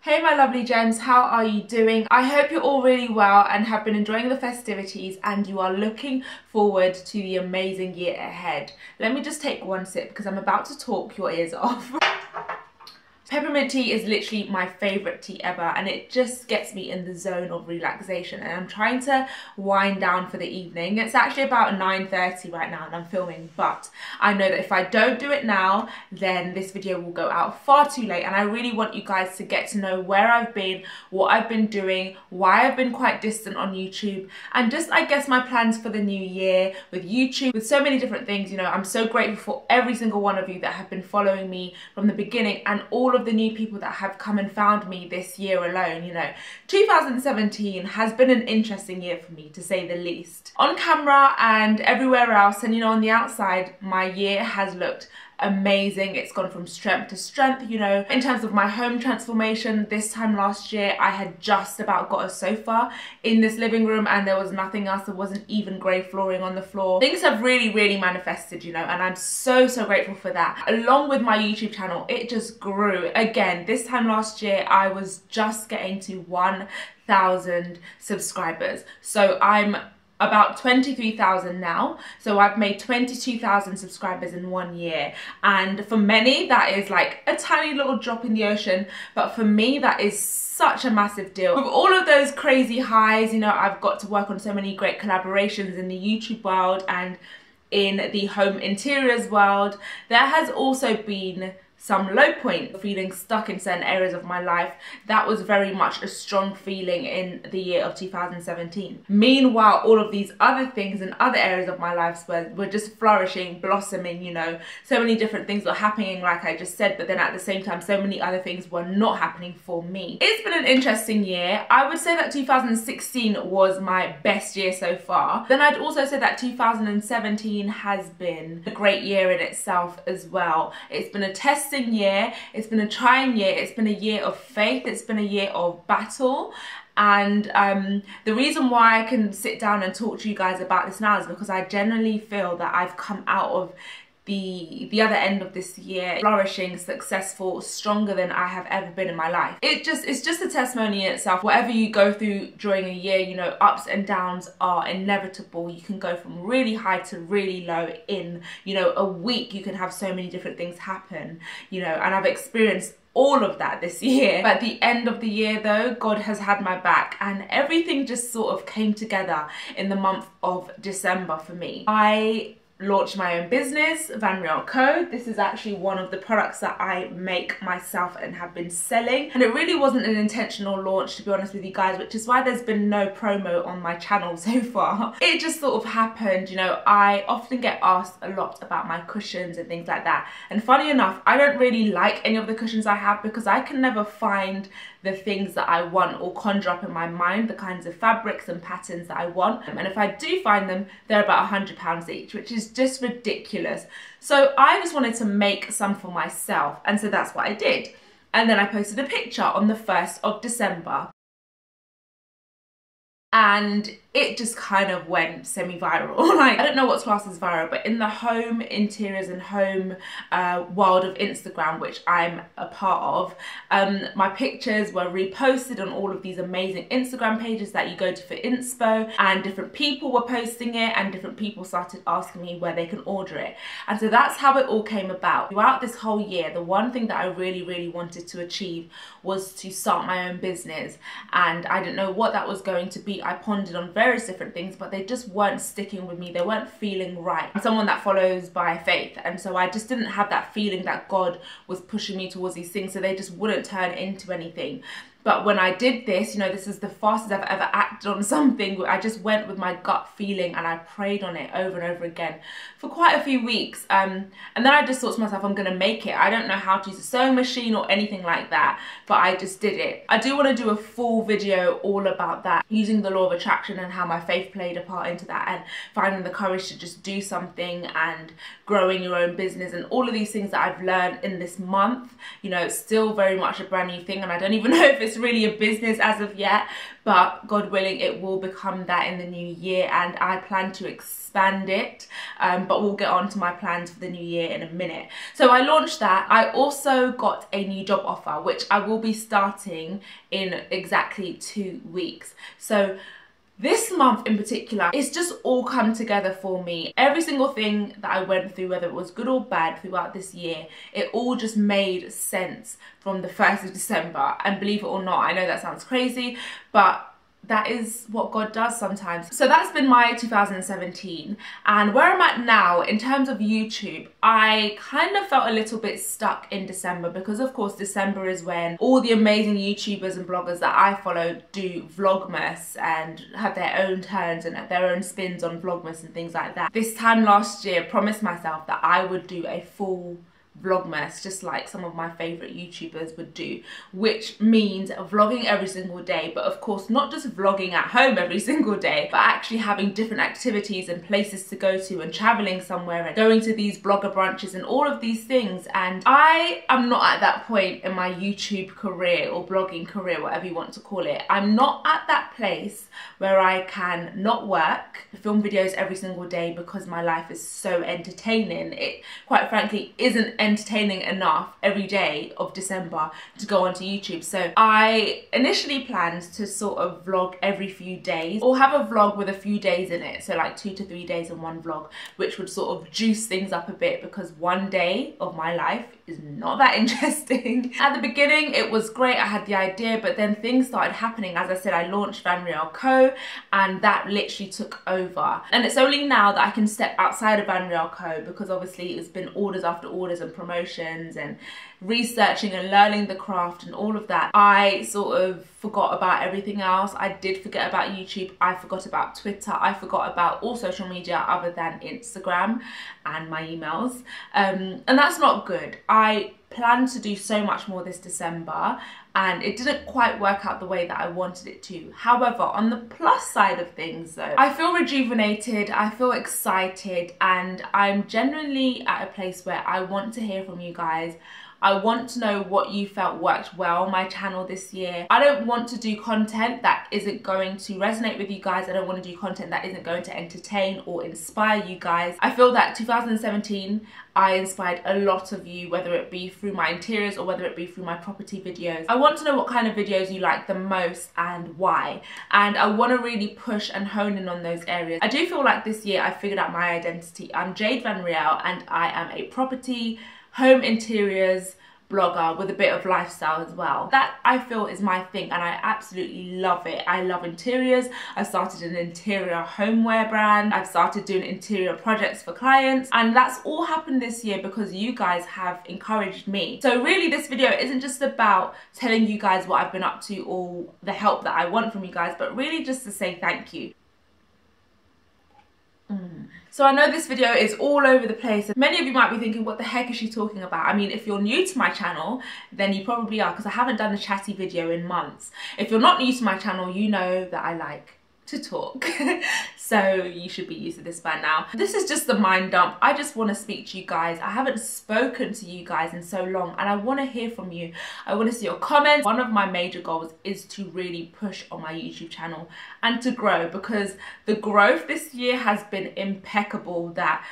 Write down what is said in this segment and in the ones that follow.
Hey my lovely gems, how are you doing? I hope you're all really well and have been enjoying the festivities and you are looking forward to the amazing year ahead. Let me just take one sip because I'm about to talk your ears off. Peppermint tea is literally my favourite tea ever, and it just gets me in the zone of relaxation, and I'm trying to wind down for the evening. It's actually about 9:30 right now and I'm filming, but I know that if I don't do it now then this video will go out far too late, and I really want you guys to get to know where I've been, what I've been doing, why I've been quite distant on YouTube, and just I guess my plans for the new year with YouTube, with so many different things. You know, I'm so grateful for every single one of you that have been following me from the beginning and all of the new people that have come and found me this year alone. You know, 2017 has been an interesting year for me, to say the least. On camera and everywhere else, and you know, on the outside, my year has looked amazing. It's gone from strength to strength. You know, in terms of my home transformation, this time last year I had just about got a sofa in this living room and there was nothing else. There wasn't even grey flooring on the floor. Things have really manifested, you know, and I'm so grateful for that. Along with my YouTube channel, it just grew. Again, this time last year I was just getting to 1,000 subscribers, so I'm about 23,000 now, so I've made 22,000 subscribers in 1 year, and for many that is like a tiny little drop in the ocean, but for me that is such a massive deal. With all of those crazy highs, you know, I've got to work on so many great collaborations in the YouTube world and in the home interiors world. There has also been some low point, feeling stuck in certain areas of my life. That was very much a strong feeling in the year of 2017. Meanwhile, all of these other things in other areas of my life were just flourishing, blossoming, you know. So many different things were happening, like I just said, but then at the same time, so many other things were not happening for me. It's been an interesting year. I would say that 2016 was my best year so far. Then I'd also say that 2017 has been a great year in itself as well. It's been a testing year, it's been a trying year, it's been a year of faith, it's been a year of battle. And the reason why I can sit down and talk to you guys about this now is because I genuinely feel that I've come out of the other end of this year flourishing, successful, stronger than I have ever been in my life. It's just a testimony in itself. Whatever you go through during a year, you know, ups and downs are inevitable. You can go from really high to really low in, you know, a week. You can have so many different things happen, you know, and I've experienced all of that this year. But at the end of the year though, God has had my back and everything just sort of came together in the month of December for me. I launched my own business, Vanriel Co. This is actually one of the products that I make myself and have been selling, and it really wasn't an intentional launch, to be honest with you guys, which is why there's been no promo on my channel so far. It just sort of happened. You know, I often get asked a lot about my cushions and things like that, and funny enough, I don't really like any of the cushions I have because I can never find the things that I want or conjure up in my mind the kinds of fabrics and patterns that I want, and if I do find them, they're about £100 each, which is just ridiculous. So I just wanted to make some for myself, and so that's what I did. And then I posted a picture on the 1st of December and it just kind of went semi-viral. Like, I don't know what's classed as viral, but in the home interiors and home world of Instagram, which I'm a part of, my pictures were reposted on all of these amazing Instagram pages that you go to for inspo, and different people were posting it and different people started asking me where they can order it. And so that's how it all came about. Throughout this whole year, the one thing that I really wanted to achieve was to start my own business, and I didn't know what that was going to be. I pondered on various different things, but they just weren't sticking with me. They weren't feeling right. I'm someone that follows by faith, and so I just didn't have that feeling that God was pushing me towards these things, so they just wouldn't turn into anything. But when I did this, you know, this is the fastest I've ever acted on something. I just went with my gut feeling and I prayed on it over and over again for quite a few weeks. And then I just thought to myself, I'm going to make it. I don't know how to use a sewing machine or anything like that, but I just did it. I do want to do a full video all about that, using the law of attraction and how my faith played a part into that, and finding the courage to just do something and growing your own business and all of these things that I've learned in this month. You know, it's still very much a brand new thing, and I don't even know if it's it's really a business as of yet, but God willing it will become that in the new year, and I plan to expand it, but we'll get on to my plans for the new year in a minute. So I launched that. I also got a new job offer, which I will be starting in exactly 2 weeks. So this month in particular, it's just all come together for me. Every single thing that I went through, whether it was good or bad throughout this year, it all just made sense from the 1st of December. And believe it or not, I know that sounds crazy, but that is what God does sometimes. So that's been my 2017, and where I'm at now in terms of YouTube, I kind of felt a little bit stuck in December, because of course December is when all the amazing YouTubers and bloggers that I follow do Vlogmas and have their own turns and their own spins on Vlogmas and things like that. This time last year, promised myself that I would do a full Vlogmas, just like some of my favorite YouTubers would do, which means vlogging every single day, but of course not just vlogging at home every single day, but actually having different activities and places to go to and traveling somewhere and going to these blogger brunches and all of these things. And I am not at that point in my YouTube career or blogging career, whatever you want to call it. I'm not at that place where I can not work, film videos every single day, because my life is so entertaining. It quite frankly isn't entertaining enough every day of December to go onto YouTube. So I initially planned to sort of vlog every few days, or have a vlog with a few days in it, so like 2 to 3 days in one vlog, which would sort of juice things up a bit, because one day of my life is not that interesting. At the beginning it was great, I had the idea, but then things started happening. As I said, I launched Vanriel Co, and that literally took over, and it's only now that I can step outside of Vanriel Co, because obviously it's been orders after orders and promotions and researching and learning the craft and all of that. I sort of forgot about everything else. I did forget about YouTube, I forgot about Twitter, I forgot about all social media other than Instagram and my emails, and that's not good. I plan to do so much more this December, and it didn't quite work out the way that I wanted it to. However, on the plus side of things though, I feel rejuvenated, I feel excited, and I'm genuinely at a place where I want to hear from you guys. I want to know what you felt worked well on my channel this year. I don't want to do content that isn't going to resonate with you guys. I don't want to do content that isn't going to entertain or inspire you guys. I feel that 2017, I inspired a lot of you, whether it be through my interiors or whether it be through my property videos. I want to know what kind of videos you like the most and why. And I want to really push and hone in on those areas. I do feel like this year I figured out my identity. I'm Jade Vanriel, and I am a property, home interiors blogger with a bit of lifestyle as well. That I feel is my thing, and I absolutely love it. I love interiors. I've started an interior homeware brand. I've started doing interior projects for clients, and that's all happened this year because you guys have encouraged me. So really this video isn't just about telling you guys what I've been up to or the help that I want from you guys, but really just to say thank you. So I know this video is all over the place. Many of you might be thinking, what the heck is she talking about? I mean, if you're new to my channel, then you probably are, because I haven't done a chatty video in months. If you're not new to my channel, you know that I like to talk. So you should be used to this by now. This is just the mind dump. I just want to speak to you guys. I haven't spoken to you guys in so long, and I want to hear from you. I want to see your comments. One of my major goals is to really push on my YouTube channel and to grow, because the growth this year has been impeccable, that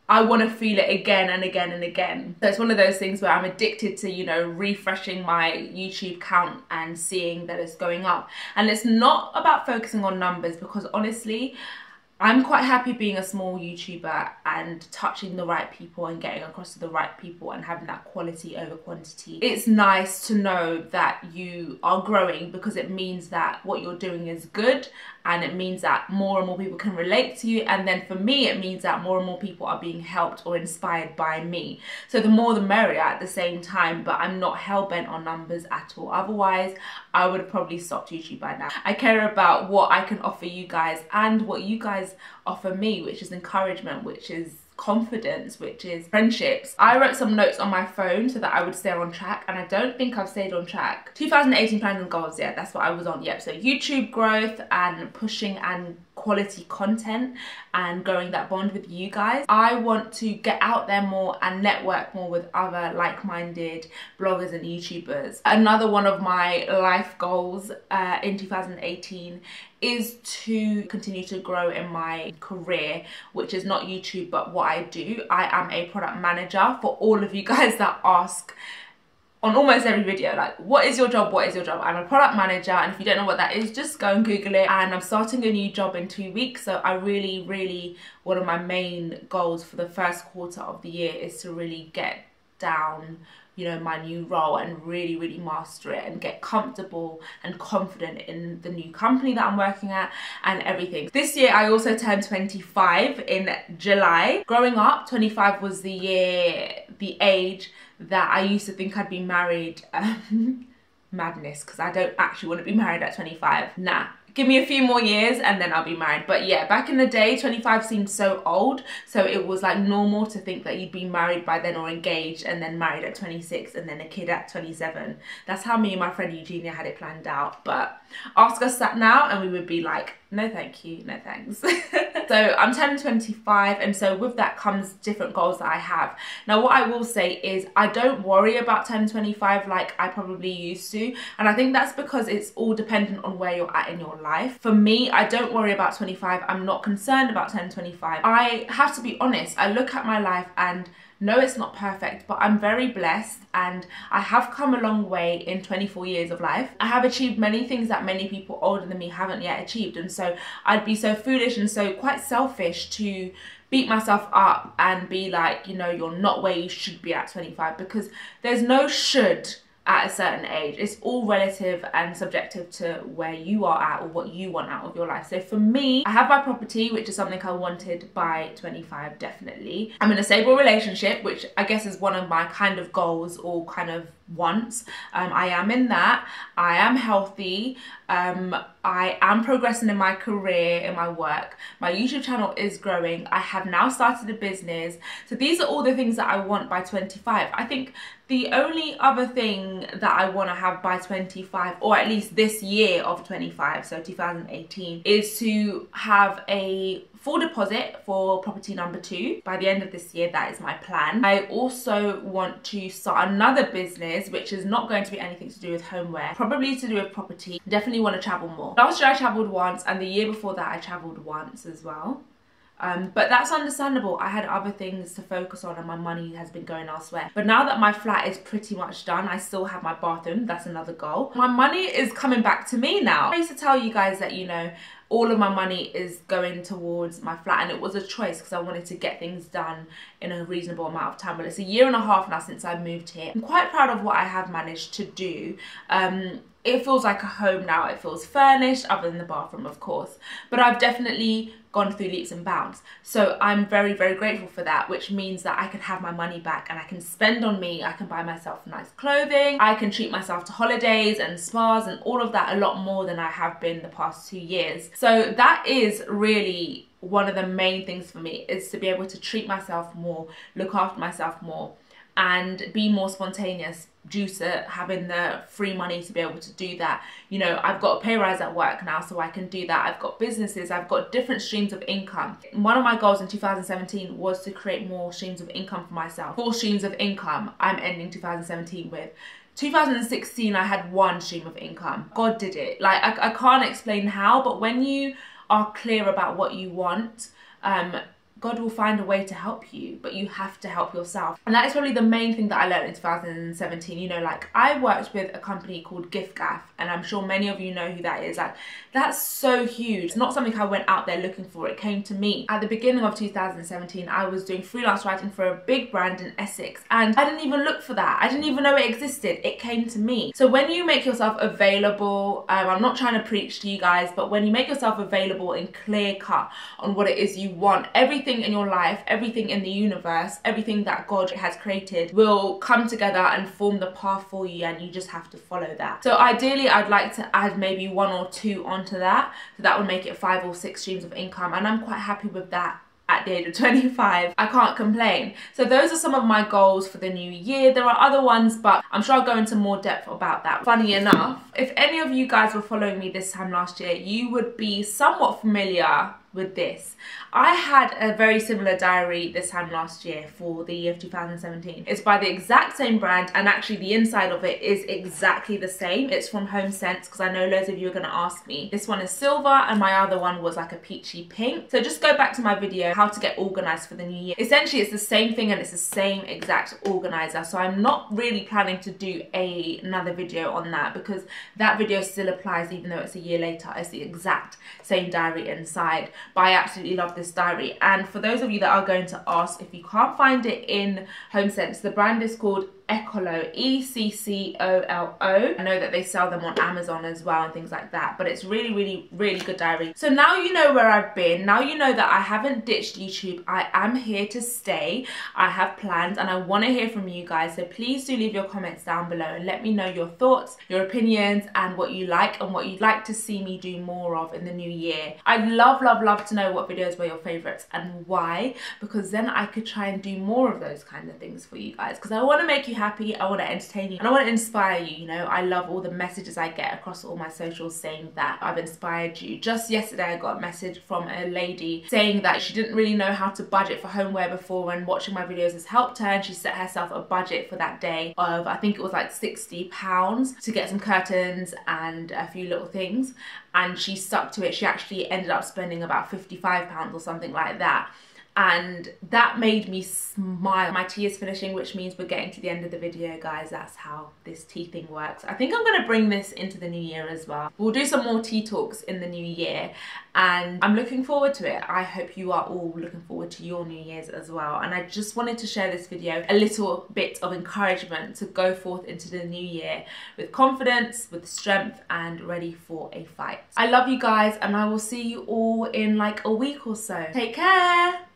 I want to feel it again and again and again. So it's one of those things where I'm addicted to, you know, refreshing my YouTube count and seeing that it's going up. And it's not about focusing on numbers, because honestly, I'm quite happy being a small YouTuber and touching the right people and getting across to the right people and having that quality over quantity. It's nice to know that you are growing, because it means that what you're doing is good, and it means that more and more people can relate to you, and then for me it means that more and more people are being helped or inspired by me. So the more the merrier at the same time, but I'm not hell-bent on numbers at all. Otherwise I would have probably stopped YouTube by now. I care about what I can offer you guys and what you guys offer me, which is encouragement, which is confidence, which is friendships. I wrote some notes on my phone so that I would stay on track, and I don't think I've stayed on track. 2018 plans and goals, yeah, that's what I was on. Yep, so YouTube growth and pushing and quality content and growing that bond with you guys. I want to get out there more and network more with other like-minded bloggers and YouTubers. Another one of my life goals in 2018 is to continue to grow in my career, which is not YouTube but what I do. I am a product manager, for all of you guys that ask on almost every video, like, what is your job, what is your job? I'm a product manager, and if you don't know what that is, just go and Google it. And I'm starting a new job in 2 weeks, so I really, one of my main goals for the first quarter of the year is to really get down, you know, my new role and really master it and get comfortable and confident in the new company that I'm working at and everything. This year I also turned 25 in July. Growing up, 25 was the age that I used to think I'd be married. Madness, because I don't actually want to be married at 25. Nah. Give me a few more years and then I'll be married. But yeah, back in the day, 25 seemed so old. So it was like normal to think that you'd be married by then or engaged and then married at 26 and then a kid at 27. That's how me and my friend Eugenia had it planned out. But ask us that now and we would be like, no thank you, no thanks. So I'm turning 25, and so with that comes different goals that I have. Now what I will say is I don't worry about turning 25 like I probably used to, and I think that's because it's all dependent on where you're at in your life. For me, I don't worry about 25. I'm not concerned about turning 25. I have to be honest, I look at my life and no, it's not perfect, but I'm very blessed and I have come a long way in 24 years of life. I have achieved many things that many people older than me haven't yet achieved, and so I'd be so foolish and so quite selfish to beat myself up and be like, you know, you're not where you should be at 25, because there's no should at a certain age. It's all relative and subjective to where you are at or what you want out of your life. So for me, I have my property, which is something I wanted by 25, definitely. I'm in a stable relationship, which I guess is one of my kind of goals or kind of wants. I am in that. I am healthy. I am progressing in my career, in my work. My YouTube channel is growing. I have now started a business. So these are all the things that I want by 25. I think the only other thing that I want to have by 25, or at least this year of 25, so 2018, is to have a full deposit for property number 2 by the end of this year. That is my plan. I also want to start another business, which is not going to be anything to do with homeware, probably to do with property. Definitely want to travel more. Last year I travelled once, and the year before that I travelled once as well. But that's understandable. I had other things to focus on and my money has been going elsewhere. But now that my flat is pretty much done, I still have my bathroom. That's another goal. My money is coming back to me now. I used to tell you guys that, you know, all of my money is going towards my flat, and it was a choice because I wanted to get things done in a reasonable amount of time. Well, it's a year and a half now since I moved here. I'm quite proud of what I have managed to do. It feels like a home now. It feels furnished, other than the bathroom, of course. But I've definitely gone through leaps and bounds. So I'm very grateful for that, which means that I can have my money back and I can spend on me. I can buy myself nice clothing. I can treat myself to holidays and spas and all of that a lot more than I have been the past 2 years. So that is really one of the main things for me, is to be able to treat myself more, look after myself more, and be more spontaneous due to having the free money to be able to do that. You know, I've got a pay rise at work now, so I can do that. I've got businesses, I've got different streams of income. One of my goals in 2017 was to create more streams of income for myself. 4 streams of income I'm ending 2017 with. 2016 I had 1 stream of income. God did it. Like, I can't explain how, but when you are clear about what you want, God will find a way to help you, but you have to help yourself. And that is probably the main thing that I learned in 2017. You know, like, I worked with a company called giffgaff, and I'm sure many of you know who that is. Like, that's so huge. It's not something I went out there looking for. It came to me. At the beginning of 2017, I was doing freelance writing for a big brand in Essex, and I didn't even look for that. I didn't even know it existed. It came to me. So when you make yourself available, I'm not trying to preach to you guys, but when you make yourself available and clear cut on what it is you want, everything in your life, everything in the universe, everything that God has created will come together and form the path for you, and you just have to follow that. So ideally, I'd like to add maybe 1 or 2 onto that, so that would make it 5 or 6 streams of income, and I'm quite happy with that at the age of 25, I can't complain. So those are some of my goals for the new year. There are other ones, but I'm sure I'll go into more depth about that. Funny enough, if any of you guys were following me this time last year, you would be somewhat familiar with this. I had a very similar diary this time last year for the year of 2017. It's by the exact same brand, and actually the inside of it is exactly the same. It's from Home Sense, because I know loads of you are going to ask me. This one is silver and my other one was like a peachy pink. So just go back to my video, how to get organized for the new year. Essentially it's the same thing and it's the same exact organizer. So I'm not really planning to do another video on that, because that video still applies even though it's a year later. It's the exact same diary inside. But I absolutely love this diary. And for those of you that are going to ask, if you can't find it in Home Sense, the brand is called Eccolo, E-C-C-O-L-O. I know that they sell them on Amazon as well and things like that, but it's really, really, really good diary. So now you know where I've been. Now you know that I haven't ditched YouTube. I am here to stay. I have plans and I want to hear from you guys. So please do leave your comments down below and let me know your thoughts, your opinions, and what you like and what you'd like to see me do more of in the new year. I'd love, love, love to know what videos were your favorites and why, because then I could try and do more of those kind of things for you guys, because I want to make you happy, I want to entertain you, and I want to inspire you. You know, I love all the messages I get across all my socials saying that I've inspired you. Just yesterday I got a message from a lady saying that she didn't really know how to budget for homeware before, and watching my videos has helped her, and she set herself a budget for that day of, I think it was like £60 to get some curtains and a few little things, and she stuck to it. She actually ended up spending about £55 or something like that. And that made me smile. My tea is finishing, which means we're getting to the end of the video, guys. That's how this tea thing works. I think I'm gonna bring this into the new year as well. We'll do some more tea talks in the new year, and I'm looking forward to it. I hope you are all looking forward to your New Year's as well. And I just wanted to share this video, a little bit of encouragement to go forth into the new year with confidence, with strength, and ready for a fight. I love you guys, and I will see you all in like a week or so. Take care.